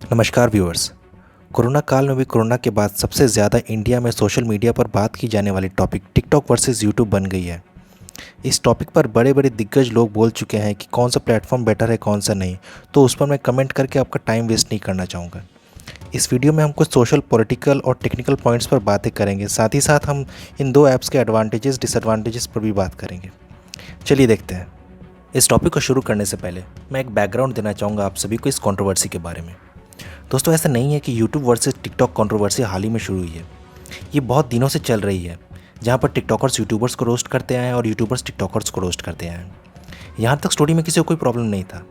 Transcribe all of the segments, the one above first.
नमस्कार viewers. Corona काल में भी कोरोना के बाद सबसे ज़्यादा इंडिया में सोशल मीडिया पर बात की जाने वाली टॉपिक टिकटॉक वर्सेस यूट्यूब बन गई है। इस टॉपिक पर बड़े बड़े दिग्गज लोग बोल चुके हैं कि कौन सा प्लेटफॉर्म बेटर है कौन सा नहीं, तो उस पर मैं कमेंट करके आपका टाइम वेस्ट नहीं करना चाहूँगा। इस वीडियो में हम कुछ सोशल, पॉलिटिकल और टेक्निकल पॉइंट्स पर बातें करेंगे। साथ ही साथ हम इन दो ऐप्स के एडवांटेजेस डिसएडवांटेजेस पर भी बात करेंगे। चलिए देखते हैं। इस टॉपिक को शुरू करने से पहले मैं एक बैकग्राउंड देना चाहूँगा आप सभी को इस कंट्रोवर्सी के बारे में। दोस्तों, ऐसा नहीं है कि यूट्यूब वर्सेस टिकटॉक कंट्रोवर्सी हाल ही में शुरू हुई है। ये बहुत दिनों से चल रही है, जहाँ पर टिकटॉकर्स यूट्यूबर्स को रोस्ट करते आए हैं और यूट्यूबर्स टिकटॉकर्स को रोस्ट करते आए हैं। यहाँ तक स्टोरी में किसी को कोई प्रॉब्लम नहीं था,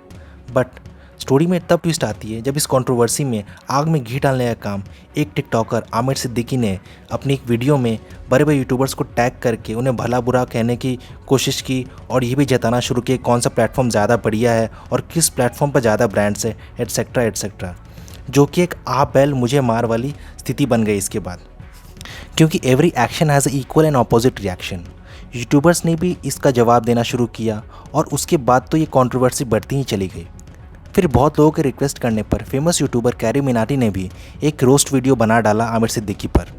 बट स्टोरी में तब ट्विस्ट आती है जब इस कंट्रोवर्सी में आग में घी डालने का काम एक टिकटॉकर आमिर सिद्दीकी ने अपनी एक वीडियो में बड़े बड़े यूट्यूबर्स को टैग करके उन्हें भला बुरा कहने की कोशिश की और ये भी जताना शुरू किया कौन सा प्लेटफॉर्म ज़्यादा बढ़िया है और किस प्लेटफॉर्म पर ज़्यादा ब्रांड्स है, एट्सेट्रा एट्सेट्रा, जो कि एक आप बैल मुझे मार वाली स्थिति बन गई इसके बाद। क्योंकि every action has equal and opposite reaction. YouTubers ने भी इसका जवाब देना शुरू किया और उसके बाद तो ये कंट्रोवर्सी बढ़ती ही चली गई। फिर बहुत लोगों के रिक्वेस्ट करने पर फेमस यूट्यूबर कैरी मिनाटी ने भी एक रोस्ट वीडियो बना डाला आमिर सिद्दीकी पर।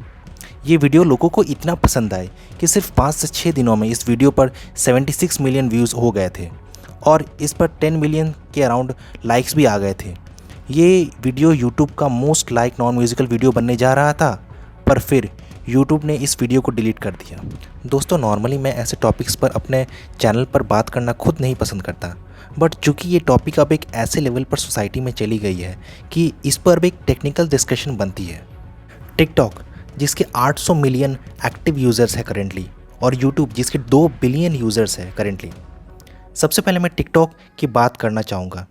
ये वीडियो लोगों को इतना पसंद आए कि सिर्फ 5 से 6 दिनों में इस वीडियो पर 76 मिलियन व्यूज़ हो गए थे और इस पर 10 मिलियन के अराउंड लाइक्स भी आ गए थे। ये वीडियो यूट्यूब का most like non musical video बनने जा रहा था, पर फिर यूट्यूब ने इस वीडियो को डिलीट कर दिया। दोस्तों, नॉर्मली मैं ऐसे टॉपिक्स पर अपने चैनल पर बात करना खुद नहीं पसंद करता, बट चूंकि ये टॉपिक अब एक ऐसे लेवल पर सोसाइटी में चली गई है कि इस पर अब एक टेक्निकल डिस्कशन बनती है। टिकटॉक जिसके 800 मिलियन एक्टिव यूज़र्स है करेंटली और यूट्यूब जिसके 2 बिलियन यूज़र्स है करेंटली। सबसे पहले मैं टिकटॉक की बात करना चाहूँगा।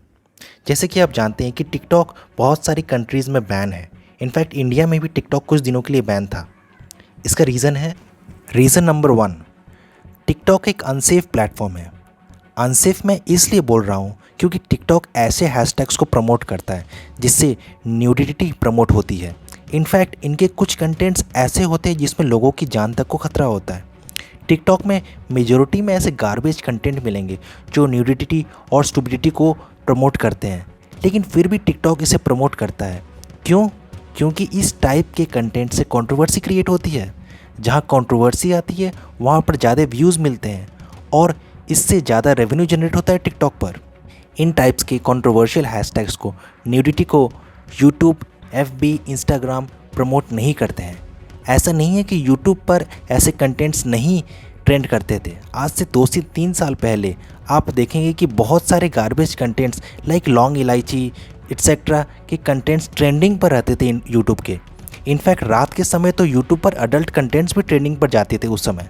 जैसे कि आप जानते हैं कि टिकटॉक बहुत सारी कंट्रीज़ में बैन है। इनफैक्ट इंडिया में भी टिकटॉक कुछ दिनों के लिए बैन था। इसका रीज़न है, रीज़न नंबर 1, टिकटॉक एक अनसेफ प्लेटफॉर्म है। अनसेफ मैं इसलिए बोल रहा हूँ क्योंकि टिकटॉक ऐसे हैशटैग्स को प्रमोट करता है जिससे न्यूडिटी प्रमोट होती है। इनफैक्ट इनके कुछ कंटेंट्स ऐसे होते हैं जिसमें लोगों की जान तक को खतरा होता है। टिकटॉक में मेजॉरिटी में ऐसे गार्बेज कंटेंट मिलेंगे जो न्यूडिटी और स्टुपिडिटी को प्रमोट करते हैं, लेकिन फिर भी टिकटॉक इसे प्रमोट करता है। क्यों? क्योंकि इस टाइप के कंटेंट से कंट्रोवर्सी क्रिएट होती है। जहाँ कंट्रोवर्सी आती है वहाँ पर ज़्यादा व्यूज़ मिलते हैं और इससे ज़्यादा रेवेन्यू जनरेट होता है टिकटॉक पर। इन टाइप्स के कंट्रोवर्शियल हैशटैग्स को, न्यूडिटी को यूट्यूब, एफबी, इंस्टाग्राम प्रमोट नहीं करते हैं। ऐसा नहीं है कि यूट्यूब पर ऐसे कंटेंट्स नहीं ट्रेंड करते थे। आज से 2 से 3 साल पहले आप देखेंगे कि बहुत सारे गार्बेज कंटेंट्स लाइक लौंग इलायची एट्सेट्रा के कंटेंट्स ट्रेंडिंग पर रहते थे यूट्यूब के। इनफैक्ट रात के समय तो यूट्यूब पर अडल्ट कंटेंट्स भी ट्रेंडिंग पर जाते थे उस समय।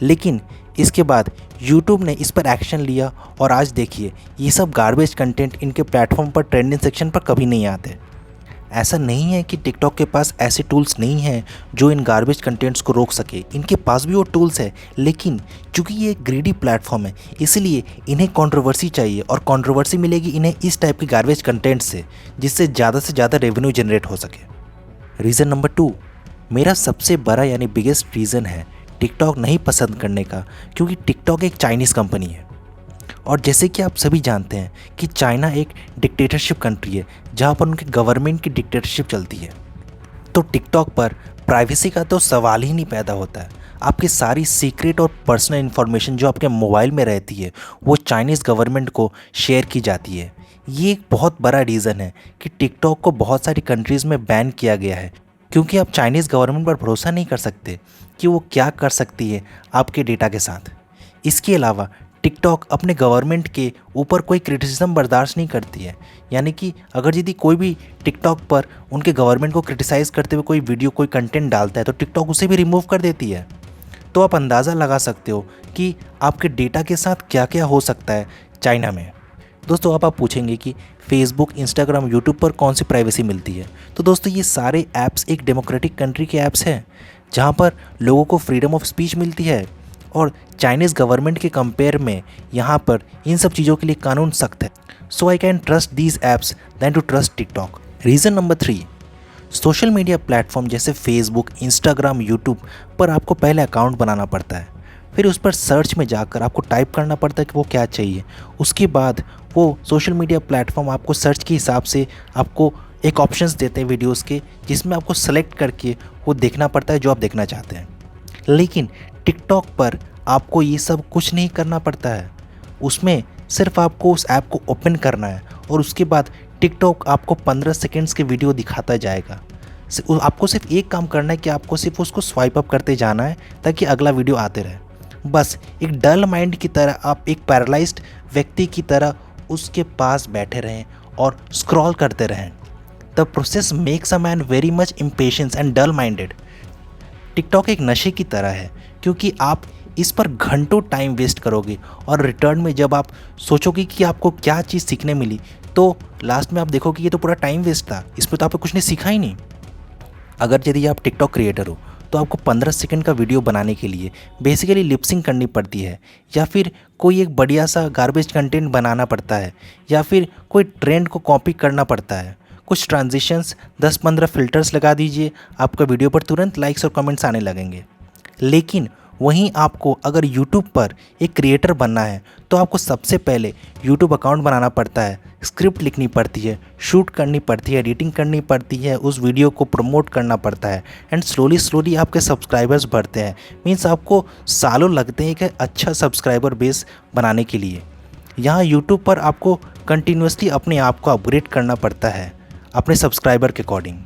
लेकिन इसके बाद यूट्यूब ने इस पर एक्शन लिया और आज देखिए ये सब गार्बेज कंटेंट इनके प्लेटफॉर्म पर ट्रेंडिंग सेक्शन पर कभी नहीं आते। ऐसा नहीं है कि टिकटॉक के पास ऐसे टूल्स नहीं हैं जो इन गार्बेज कंटेंट्स को रोक सके। इनके पास भी वो टूल्स है, लेकिन चूंकि ये एक ग्रीडी प्लेटफॉर्म है इसलिए इन्हें कंट्रोवर्सी चाहिए और कंट्रोवर्सी मिलेगी इन्हें इस टाइप के गार्बेज कंटेंट से, जिससे ज़्यादा से ज़्यादा रेवेन्यू जनरेट हो सके। रीज़न नंबर 2, मेरा सबसे बड़ा यानी बिगेस्ट रीज़न है टिकटॉक नहीं पसंद करने का, क्योंकि टिकटॉक एक चाइनीज़ कंपनी है और जैसे कि आप सभी जानते हैं कि चाइना एक डिक्टेटरशिप कंट्री है जहाँ पर उनके गवर्नमेंट की डिक्टेटरशिप चलती है। तो टिकटॉक पर प्राइवेसी का तो सवाल ही नहीं पैदा होता है। आपकी सारी सीक्रेट और पर्सनल इन्फॉर्मेशन जो आपके मोबाइल में रहती है वो चाइनीज़ गवर्नमेंट को शेयर की जाती है। ये एक बहुत बड़ा रीज़न है कि टिकटॉक को बहुत सारी कंट्रीज़ में बैन किया गया है, क्योंकि आप चाइनीज़ गवर्नमेंट पर भरोसा नहीं कर सकते कि वो क्या कर सकती है आपके डेटा के साथ। इसके अलावा टिकटॉक अपने गवर्नमेंट के ऊपर कोई क्रिटिसिज्म बर्दाश्त नहीं करती है। यानी कि अगर यदि कोई भी टिकटॉक पर उनके गवर्नमेंट को क्रिटिसाइज़ करते हुए कोई वीडियो, कोई कंटेंट डालता है तो टिकटॉक उसे भी रिमूव कर देती है। तो आप अंदाज़ा लगा सकते हो कि आपके डेटा के साथ क्या क्या हो सकता है चाइना में। दोस्तों, अब आप पूछेंगे कि फेसबुक, इंस्टाग्राम, यूट्यूब पर कौन सी प्राइवेसी मिलती है। तो दोस्तों, ये सारे ऐप्स एक डेमोक्रेटिक कंट्री के ऐप्स हैं जहाँ पर लोगों को फ्रीडम ऑफ स्पीच मिलती है और चाइनीज़ गवर्नमेंट के कंपेयर में यहाँ पर इन सब चीज़ों के लिए कानून सख्त है। So I can trust these apps than to trust TikTok. Reason number 3, social media platform जैसे फेसबुक, इंस्टाग्राम, यूट्यूब पर आपको पहले अकाउंट बनाना पड़ता है, फिर उस पर सर्च में जाकर आपको टाइप करना पड़ता है कि वो क्या चाहिए। उसके बाद वो सोशल मीडिया प्लेटफॉर्म आपको सर्च के हिसाब से आपको एक ऑप्शंस देते हैं वीडियोस के, जिसमें आपको सेलेक्ट करके वो देखना पड़ता है जो आप देखना चाहते हैं। लेकिन टिकटॉक पर आपको ये सब कुछ नहीं करना पड़ता है। उसमें सिर्फ आपको उस ऐप को ओपन करना है और उसके बाद टिकटॉक आपको 15 सेकंड्स के वीडियो दिखाता जाएगा। आपको सिर्फ एक काम करना है कि आपको सिर्फ उसको स्वाइप अप करते जाना है ताकि अगला वीडियो आते रहे। बस एक डल माइंड की तरह, आप एक पैरालाइज्ड व्यक्ति की तरह उसके पास बैठे रहें और स्क्रॉल करते रहें। The process makes a man very much impatience and dull minded. TikTok एक नशे की तरह है, क्योंकि आप इस पर घंटों टाइम वेस्ट करोगे और रिटर्न में जब आप सोचोगे कि आपको क्या चीज़ सीखने मिली, तो लास्ट में आप देखोगे ये तो पूरा टाइम वेस्ट था, इसमें तो आपको कुछ नहीं सीखा ही नहीं। अगर यदि आप टिकटॉक क्रिएटर हो तो आपको 15 सेकंड का वीडियो बनाने के लिए बेसिकली लिपसिंग करनी पड़ती है, या फिर कोई एक बढ़िया सा गार्बेज कंटेंट बनाना पड़ता है, या फिर कोई ट्रेंड को कॉपी करना पड़ता है। कुछ ट्रांजिशंस 10-15 फ़िल्टर्स लगा दीजिए, आपका वीडियो पर तुरंत लाइक्स और कमेंट्स आने लगेंगे। लेकिन वहीं आपको अगर यूट्यूब पर एक क्रिएटर बनना है तो आपको सबसे पहले यूट्यूब अकाउंट बनाना पड़ता है, स्क्रिप्ट लिखनी पड़ती है, शूट करनी पड़ती है, एडिटिंग करनी पड़ती है, उस वीडियो को प्रमोट करना पड़ता है एंड स्लोली आपके सब्सक्राइबर्स बढ़ते हैं। मीन्स आपको सालों लगते हैं एक अच्छा सब्सक्राइबर बेस बनाने के लिए। यहाँ यूट्यूब पर आपको कंटिन्यूसली अपने आप को अपग्रेड करना पड़ता है अपने सब्सक्राइबर के अकॉर्डिंग।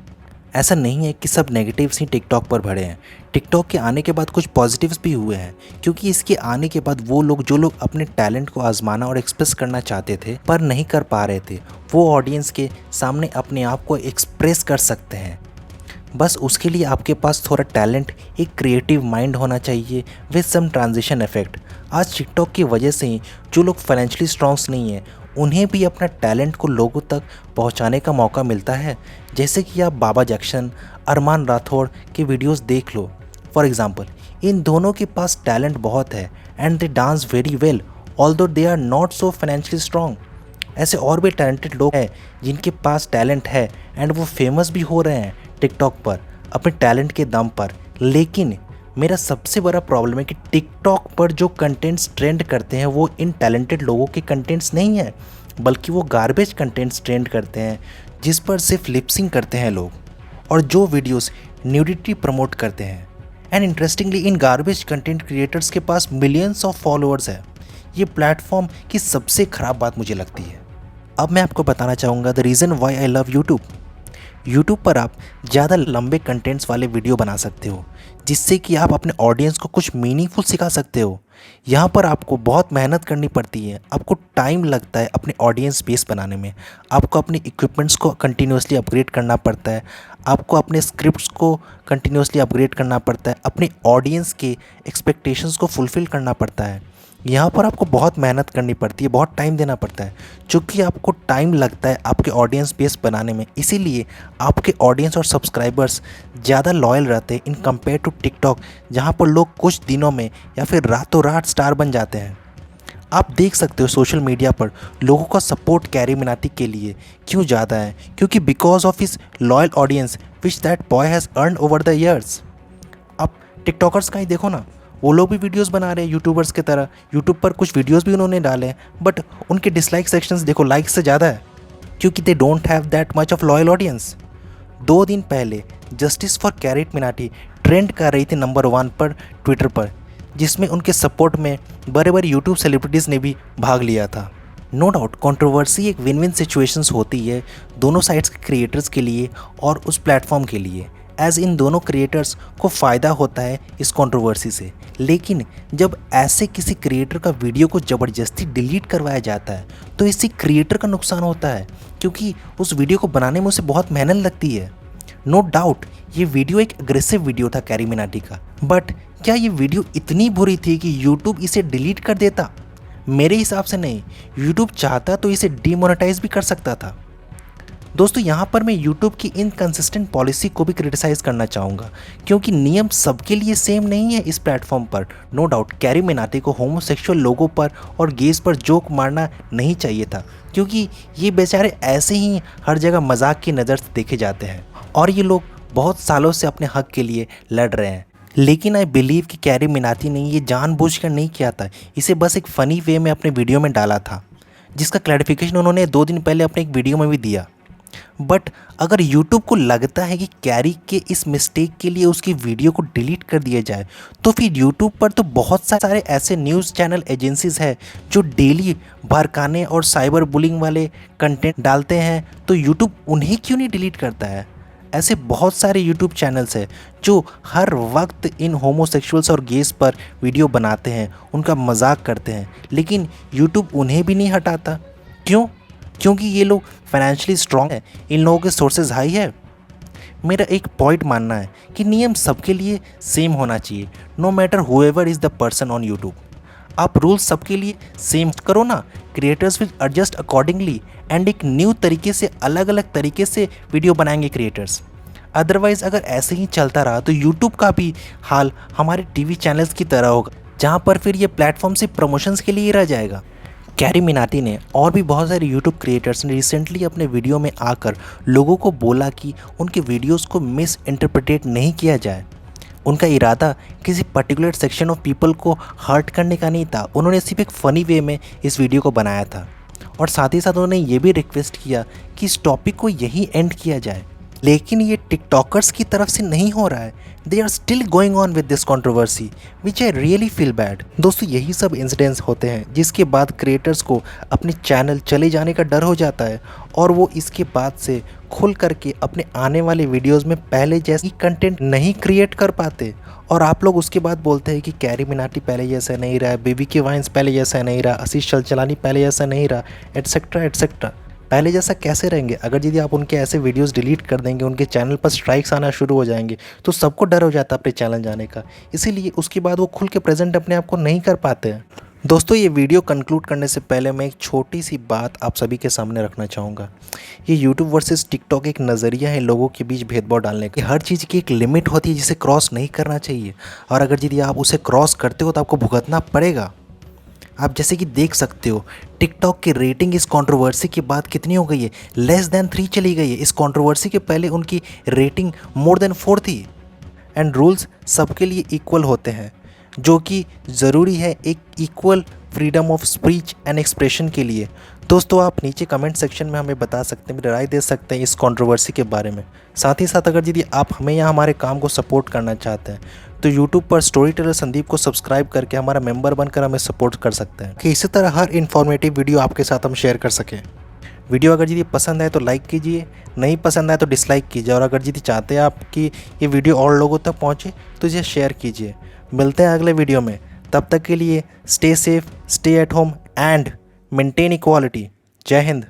ऐसा नहीं है कि सब नेगेटिव्स ही टिकटॉक पर भरे हैं। टिकटॉक के आने के बाद कुछ पॉजिटिव्स भी हुए हैं, क्योंकि इसके आने के बाद वो लोग जो लोग अपने टैलेंट को आजमाना और एक्सप्रेस करना चाहते थे पर नहीं कर पा रहे थे, वो ऑडियंस के सामने अपने आप को एक्सप्रेस कर सकते हैं। बस उसके लिए आपके पास थोड़ा टैलेंट, एक क्रिएटिव माइंड होना चाहिए विद सम ट्रांजिशन इफेक्ट। आज टिकटॉक की वजह से ही जो लोग फाइनेंशियली स्ट्रॉन्ग्स नहीं हैं उन्हें भी अपना टैलेंट को लोगों तक पहुंचाने का मौका मिलता है। जैसे कि आप बाबा जैक्सन, अरमान राठौड़ के वीडियोस देख लो। फॉर एग्जांपल, इन दोनों के पास टैलेंट बहुत है and they dance very well although they are not so financially strong. ऐसे और भी टैलेंटेड लोग हैं जिनके पास टैलेंट है एंड वो फेमस भी हो रहे हैं टिकटॉक पर अपने टैलेंट के दम पर। लेकिन मेरा सबसे बड़ा प्रॉब्लम है कि टिकटॉक पर जो कंटेंट्स ट्रेंड करते हैं वो इन टैलेंटेड लोगों के कंटेंट्स नहीं हैं, बल्कि वो गार्बेज कंटेंट्स ट्रेंड करते हैं जिस पर सिर्फ लिपसिंग करते हैं लोग, और जो वीडियोस न्यूडिटी प्रमोट करते हैं। And interestingly in garbage content creators के पास मिलियंस ऑफ फॉलोअर्स है। ये प्लेटफॉर्म की सबसे ख़राब बात मुझे लगती है। अब मैं आपको बताना चाहूँगा the reason why I love YouTube. YouTube पर आप ज़्यादा लंबे कंटेंट्स वाले वीडियो बना सकते हो, जिससे कि आप अपने ऑडियंस को कुछ मीनिंगफुल सिखा सकते हो। यहाँ पर आपको बहुत मेहनत करनी पड़ती है, आपको टाइम लगता है अपने ऑडियंस बेस बनाने में, आपको अपने इक्विपमेंट्स को कंटिन्यूसली अपग्रेड करना पड़ता है, आपको अपने स्क्रिप्ट्स को कंटिन्यूसली अपग्रेड करना पड़ता है, अपने ऑडियंस के एक्सपेक्टेशंस को फुलफ़िल करना पड़ता है। यहाँ पर आपको बहुत मेहनत करनी पड़ती है, बहुत टाइम देना पड़ता है। चूँकि आपको टाइम लगता है आपके ऑडियंस बेस बनाने में, इसीलिए आपके ऑडियंस और सब्सक्राइबर्स ज़्यादा लॉयल रहते हैं इन कंपेयर टू टिकटॉक, जहाँ पर लोग कुछ दिनों में या फिर रातों रात स्टार बन जाते हैं। आप देख सकते हो सोशल मीडिया पर लोगों का सपोर्ट कैरी मिनाटी के लिए क्यों ज़्यादा है, क्योंकि because of his loyal audience which that boy has earn over the years. अब टिकटॉकर्स का ही देखो ना, वो लोग भी वीडियोस बना रहे हैं यूट्यूबर्स की तरह, यूट्यूब पर कुछ वीडियोस भी उन्होंने डाले हैं, बट उनके डिसलाइक सेक्शंस देखो लाइक से ज़्यादा है, क्योंकि they don't have that much of loyal audience. 2 दिन पहले justice for carry Minati trend कर रही थी नंबर 1 पर ट्विटर पर, जिसमें उनके सपोर्ट में बड़े बड़े यूट्यूब सेलिब्रिटीज़ ने भी भाग लिया था। नो डाउट कंट्रोवर्सी एक विन विन सिचुएशंस होती है दोनों साइड्स के क्रिएटर्स के लिए और उस प्लेटफॉर्म के लिए, एज इन दोनों क्रिएटर्स को फ़ायदा होता है इस कंट्रोवर्सी से। लेकिन जब ऐसे किसी क्रिएटर का वीडियो को ज़बरदस्ती डिलीट करवाया जाता है तो इससे क्रिएटर का नुकसान होता है, क्योंकि उस वीडियो को बनाने में उसे बहुत मेहनत लगती है। नो डाउट ये वीडियो एक एग्रेसिव वीडियो था कैरी मिनाटी का, बट क्या ये वीडियो इतनी बुरी थी कि यूट्यूब इसे डिलीट कर देता? मेरे हिसाब से नहीं। यूट्यूब चाहता तो इसे डीमोनेटाइज भी कर सकता था। दोस्तों, यहाँ पर मैं यूट्यूब की इनकंसिस्टेंट पॉलिसी को भी क्रिटिसाइज़ करना चाहूँगा, क्योंकि नियम सबके लिए सेम नहीं है इस प्लेटफॉर्म पर। नो डाउट कैरी मिनाटी को होमोसेक्सुअल लोगों पर और गेज पर जोक मारना नहीं चाहिए था, क्योंकि ये बेचारे ऐसे ही हर जगह मजाक की नज़र से देखे जाते हैं और ये लोग बहुत सालों से अपने हक के लिए लड़ रहे हैं। लेकिन आई बिलीव कि कैरी मिनाटी ने ये जानबूझकर नहीं किया था, इसे बस एक फ़नी वे में अपने वीडियो में डाला था, जिसका क्लैरिफिकेशन उन्होंने 2 दिन पहले अपने एक वीडियो में भी दिया। बट अगर यूट्यूब को लगता है कि कैरी के इस मिस्टेक के लिए उसकी वीडियो को डिलीट कर दिया जाए, तो फिर यूट्यूब पर तो बहुत सारे ऐसे न्यूज़ चैनल एजेंसीज़ हैं जो डेली भड़काने और साइबर बुलिंग वाले कंटेंट डालते हैं, तो यूट्यूब उन्हें क्यों नहीं डिलीट करता है। ऐसे बहुत सारे यूट्यूब चैनल्स हैं जो हर वक्त इन होमोसेक्सुअल्स और गेस पर वीडियो बनाते हैं, उनका मजाक करते हैं, लेकिन यूट्यूब उन्हें भी नहीं हटाता। क्यों? क्योंकि ये लोग फाइनेंशियली स्ट्रांग है, इन लोगों के सोर्सेज हाई है। मेरा एक पॉइंट मानना है कि नियम सबके लिए सेम होना चाहिए, no matter whoever is the person on YouTube. आप रूल्स सबके लिए सेम करो ना, creators will adjust accordingly and एक न्यू तरीके से, अलग अलग तरीके से वीडियो बनाएंगे क्रिएटर्स। अदरवाइज़ अगर ऐसे ही चलता रहा तो यूट्यूब का भी हाल हमारे टीवी चैनल्स की तरह होगा, जहाँ पर फिर ये प्लेटफॉर्म सिर्फ प्रमोशंस के लिए ही रह जाएगा। कैरी मिनाटी ने और भी बहुत सारे यूट्यूब क्रिएटर्स ने रिसेंटली अपने वीडियो में आकर लोगों को बोला कि उनके वीडियोस को मिस इंटरप्रिटेट नहीं किया जाए। उनका इरादा किसी पर्टिकुलर सेक्शन ऑफ पीपल को हर्ट करने का नहीं था, उन्होंने सिर्फ एक फ़नी वे में इस वीडियो को बनाया था। और साथ ही साथ उन्होंने ये भी रिक्वेस्ट किया कि इस टॉपिक को यहीं एंड किया जाए। लेकिन ये टिकटॉकर्स की तरफ से नहीं हो रहा है, they are still going on with this controversy which I really feel bad. दोस्तों, यही सब इंसिडेंट्स होते हैं जिसके बाद क्रिएटर्स को अपने चैनल चले जाने का डर हो जाता है और वो इसके बाद से खुल करके अपने आने वाले वीडियोस में पहले जैसी कंटेंट नहीं क्रिएट कर पाते। और आप लोग उसके बाद बोलते हैं कि कैरी मिनाटी पहले जैसा नहीं रहा, बेबी के वाइन्स पहले जैसा नहीं रहा, आशीष चलचलानी पहले जैसा नहीं रहा, एटसेट्रा एटसेट्रा। पहले जैसा कैसे रहेंगे? अगर यदि आप उनके ऐसे वीडियोस डिलीट कर देंगे, उनके चैनल पर स्ट्राइक्स आना शुरू हो जाएंगे, तो सबको डर हो जाता है अपने चैनल जाने का। इसीलिए उसके बाद वो खुल के प्रेजेंट अपने आप को नहीं कर पाते हैं। दोस्तों, ये वीडियो कंक्लूड करने से पहले मैं एक छोटी सी बात आप सभी के सामने रखना चाहूँगा। ये यूट्यूब वर्सेस टिकटॉक एक नज़रिया है लोगों के बीच भेदभाव डालने का। हर चीज़ की एक लिमिट होती है जिसे क्रॉस नहीं करना चाहिए, और अगर यदि आप उसे क्रॉस करते हो तो आपको भुगतना पड़ेगा। आप जैसे कि देख सकते हो, टिकटॉक की रेटिंग इस कंट्रोवर्सी के बाद कितनी हो गई है? <3 चली गई है। इस कंट्रोवर्सी के पहले उनकी रेटिंग more than 4 थी। एंड रूल्स सबके लिए इक्वल होते हैं, जो कि ज़रूरी है एक equal freedom of speech and expression के लिए। दोस्तों, आप नीचे कमेंट सेक्शन में हमें बता सकते हैं, राय दे सकते हैं इस कंट्रोवर्सी के बारे में। साथ ही साथ अगर यदि आप हमें या हमारे काम को सपोर्ट करना चाहते हैं तो यूट्यूब पर स्टोरी टेलर संदीप को सब्सक्राइब करके हमारा मेंबर बनकर हमें सपोर्ट कर सकते हैं कि इसी तरह हर इन्फॉर्मेटिव वीडियो आपके साथ हम शेयर कर सकें। वीडियो अगर यदि पसंद आए तो लाइक कीजिए, नहीं पसंद आए तो डिसलाइक कीजिए, और अगर यदि चाहते हैं आप कि ये वीडियो और लोगों तक पहुँचे तो इसे शेयर कीजिए। मिलते हैं अगले वीडियो में, तब तक के लिए stay safe, stay at home and maintain equality. जय हिंद।